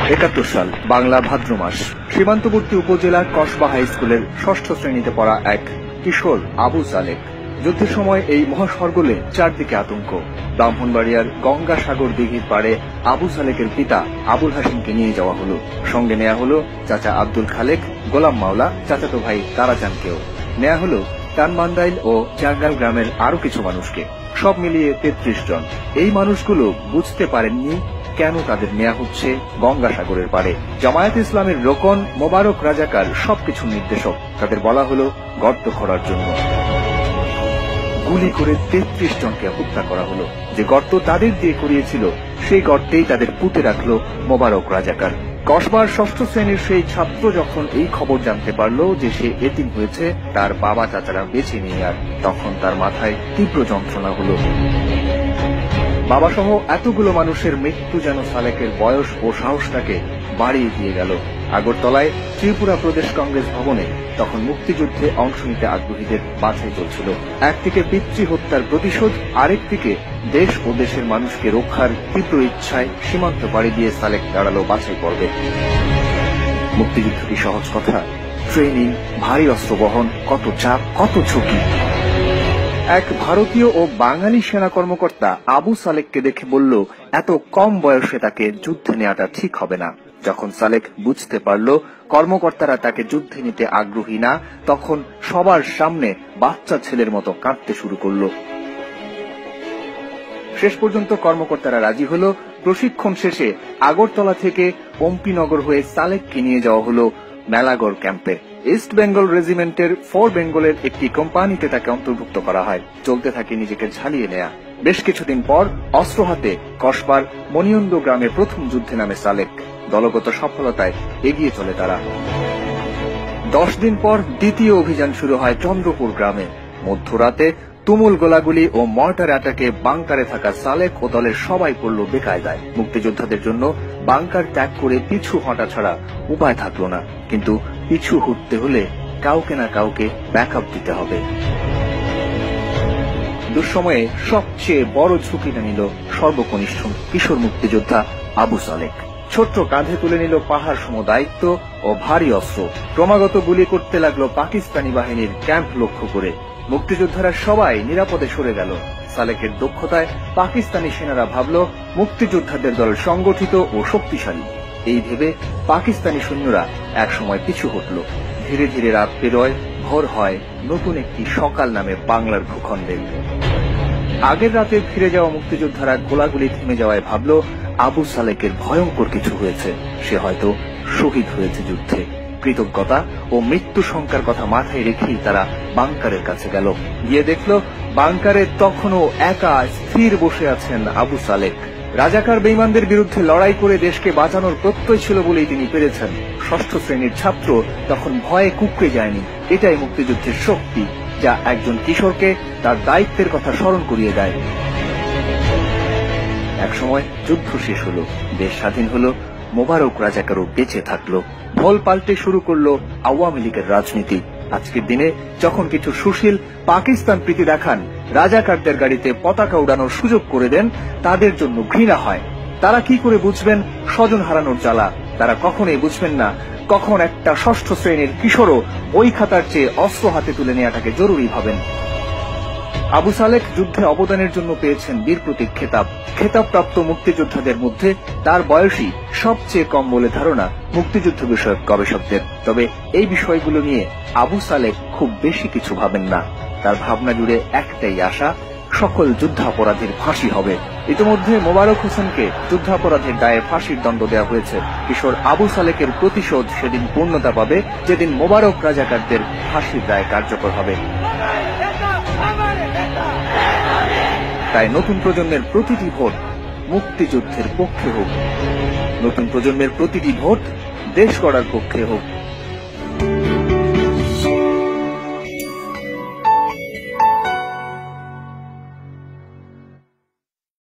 71 সাল বাংলা ভাদ্র মাস। সীমান্তবর্তী উপজেলার কসবা হাই স্কুলের 6ষ্ঠ শ্রেণীতে পড়া এক কিশোর আবু সালেক। যুদ্ধের সময় এই মহাসর্গলে চারদিকে আতঙ্ক। ব্রাহ্মণবাড়িয়ার গঙ্গাসাগর দিঘির পাড়ে আবু সালেকের পিতা আবুল হাসিমকে নিয়ে যাওয়া হলো। সঙ্গে নেওয়া হলো চাচা আব্দুল খালেক, গোলাম মাওলা, চাচাতো ভাই তারাচানকেও। নেওয়া হলো টানমান্দাইল ও জাঙ্গাল গ্রামের আরো কিছু মানুষকে। সব মিলিয়ে 33 জন। এই মানুষগুলো বুঝতে পারেননি কেন তাদের নেওয়া হচ্ছে গঙ্গাসাগরের পাড়ে। জামায়াতে ইসলামের রোকন মোবারক রাজাকার সবকিছু নির্দেশক। তাদের বলা হলো গর্ত খোঁড়ার জন্য। গুলি করে 33 জনকে হত্যা করা হলো। যে গর্ত তাদের দিয়ে করিয়েছিল সেই গর্তেই তাদের পুঁতে রাখল মোবারক রাজাকার। কসবার 6ষ্ঠ শ্রেণীর সেই ছাত্র যখন এই খবর জানতে পারল যে সে এতিম হয়েছে, তার বাবা চাচারা বেঁচে নেই আর, তখন তার মাথায় তীব্র যন্ত্রণা হলো। বাবাসহ এতগুলো মানুষের মৃত্যু যেন সালেকের বয়স ও সাহসটাকে বাড়িয়ে দিয়ে গেল। আগরতলায় ত্রিপুরা প্রদেশ কংগ্রেস ভবনে তখন মুক্তিযুদ্ধে অংশ নিতে আগ্রহীদের বাছাই চলছিল। একদিকে পিতৃ হত্যার প্রতিশোধ, আরেকদিকে দেশ ও দেশের মানুষকে রক্ষার তীব্র ইচ্ছায় সীমান্ত পাড়ি দিয়ে সালেক দাঁড়ালো বাছাই পর্বে। মুক্তিযুদ্ধ কি সহজ কথা? ট্রেনিং, ভারী অস্ত্র বহন, কত চাপ, কত ঝুঁকি। এক ভারতীয় ও বাঙালি সেনা কর্মকর্তা আবু সালেককে দেখে বলল, এত কম বয়সে তাকে যুদ্ধে নেওয়াটা ঠিক হবে না। যখন সালেক বুঝতে পারল কর্মকর্তারা তাকে যুদ্ধে নিতে আগ্রহী না, তখন সবার সামনে বাচ্চা ছেলের মতো কাঁদতে শুরু করল। শেষ পর্যন্ত কর্মকর্তারা রাজি হল। প্রশিক্ষণ শেষে আগরতলা থেকে পম্পিনগর হয়ে সালেককে নিয়ে যাওয়া হলো মেলাগড় ক্যাম্পে। ইস্ট বেঙ্গল রেজিমেন্টের 4 বেঙ্গলের একটি কোম্পানিতে তাকে অন্তর্ভুক্ত করা হয়। চলতে থাকে নিজেকে ঝালিয়ে নেয়া। বেশ কিছুদিন পর অস্ত্র হাতে কসবার মনিয়ন্দ গ্রামে প্রথম যুদ্ধে নামে সালেক। দলগত সফলতায় এগিয়ে চলে তারা। 10 দিন পর দ্বিতীয় অভিযান শুরু হয় চন্দ্রপুর গ্রামে। মধ্যরাতে তুমুল গোলাগুলি ও মর্টার অ্যাটাকে বাংকারে থাকা সালেক ও দলের সবাই পড়ল বেকায়দায়। মুক্তিযোদ্ধাদের জন্য বাংকার ত্যাগ করে পিছু হটা ছাড়া উপায় থাকল না। কিন্তু পিছু হটতে হলে কাউকে না কাউকে ব্যাকআপ দিতে হবে। দুঃসময়ে সবচেয়ে বড় ঝুঁকিটা নিল সর্বকনিষ্ঠ কিশোর মুক্তিযোদ্ধা আবু সালেক। ছোট্ট কাঁধে তুলে নিল পাহাড় সম দায়িত্ব ও ভারী অস্ত্র। ক্রমাগত গুলি করতে লাগলো পাকিস্তানি বাহিনীর ক্যাম্প লক্ষ্য করে। মুক্তিযোদ্ধারা সবাই নিরাপদে সরে গেল। সালেকের দক্ষতায় পাকিস্তানি সেনারা ভাবল মুক্তিযোদ্ধাদের দল সংগঠিত ও শক্তিশালী। এই ভেবে পাকিস্তানি সৈন্যরা একসময় পিছু হটল। ধীরে ধীরে রাত পেরোয়, ভোর হয়, নতুন একটি সকাল নামে বাংলার ভূখণ্ডে। আগের রাতে ফিরে যাওয়া মুক্তিযোদ্ধারা গোলাগুলি থেমে যাওয়ায় ভাবল আবু সালেকের ভয়ঙ্কর কিছু হয়েছে। সে হয়তো শহীদ হয়েছে যুদ্ধে। কৃতজ্ঞতা ও মৃত্যু শঙ্কার কথা মাথায় রেখেই তারা বাংকারের কাছে গেল। গিয়ে দেখল বাংকারে তখনও একা স্থির বসে আছেন আবু সালেক। রাজাকার বেঈমানদের বিরুদ্ধে লড়াই করে দেশকে বাঁচানোর প্রত্যয় ছিল বলেই তিনি পেরেছেন। 6ষ্ঠ শ্রেণীর ছাত্র তখন ভয়ে কুঁকড়ে যায়নি। এটাই মুক্তিযুদ্ধের শক্তি, যা একজন কিশোরকে তার দায়িত্বের কথা স্মরণ করিয়ে দেয়। একসময় যুদ্ধ শেষ হলো, দেশ স্বাধীন হলো, মোবারক রাজাকারও বেঁচে থাকলো। ঢোল পাল্টে শুরু করলো আওয়ামী লীগের রাজনীতি। আজকের দিনে যখন কিছু সুশীল পাকিস্তান প্রীতি দেখান, রাজাকারদের গাড়িতে পতাকা উড়ানোর সুযোগ করে দেন, তাদের জন্য ঘৃণা হয়। তারা কি করে বুঝবেন স্বজন হারানোর জ্বালা? তারা কখনোই বুঝবেন না কখন একটা 6ষ্ঠ শ্রেণীর কিশোরও বই খাতার চেয়ে অস্ত্র হাতে তুলে নেওয়াটাকে জরুরি ভাবেন। আবু সালেক যুদ্ধে অবদানের জন্য পেয়েছেন বীর প্রতীক খেতাব। খেতাবপ্রাপ্ত মুক্তিযোদ্ধাদের মধ্যে তার বয়সী সবচেয়ে কম বলে ধারণা মুক্তিযুদ্ধ বিষয়ক গবেষকদের। তবে এই বিষয়গুলো নিয়ে আবু সালেক খুব বেশি কিছু ভাবেন না। তার ভাবনা জুড়ে একটাই আশা, সকল যুদ্ধাপরাধীর ফাঁসি হবে। ইতিমধ্যে মোবারক হোসেনকে যুদ্ধাপরাধের দায়ে ফাঁসির দণ্ড দেওয়া হয়েছে। কিশোর আবু সালেকের প্রতিশোধ সেদিন পূর্ণতা পাবে যেদিন মোবারক রাজাকারদের ফাঁসির দায় কার্যকর হবে। তাই নতুন প্রজন্মের প্রতিটি ভোট মুক্তিযুদ্ধের পক্ষে হোক। নতুন প্রজন্মের প্রতিটি ভোট দেশ গড়ার পক্ষে হোক।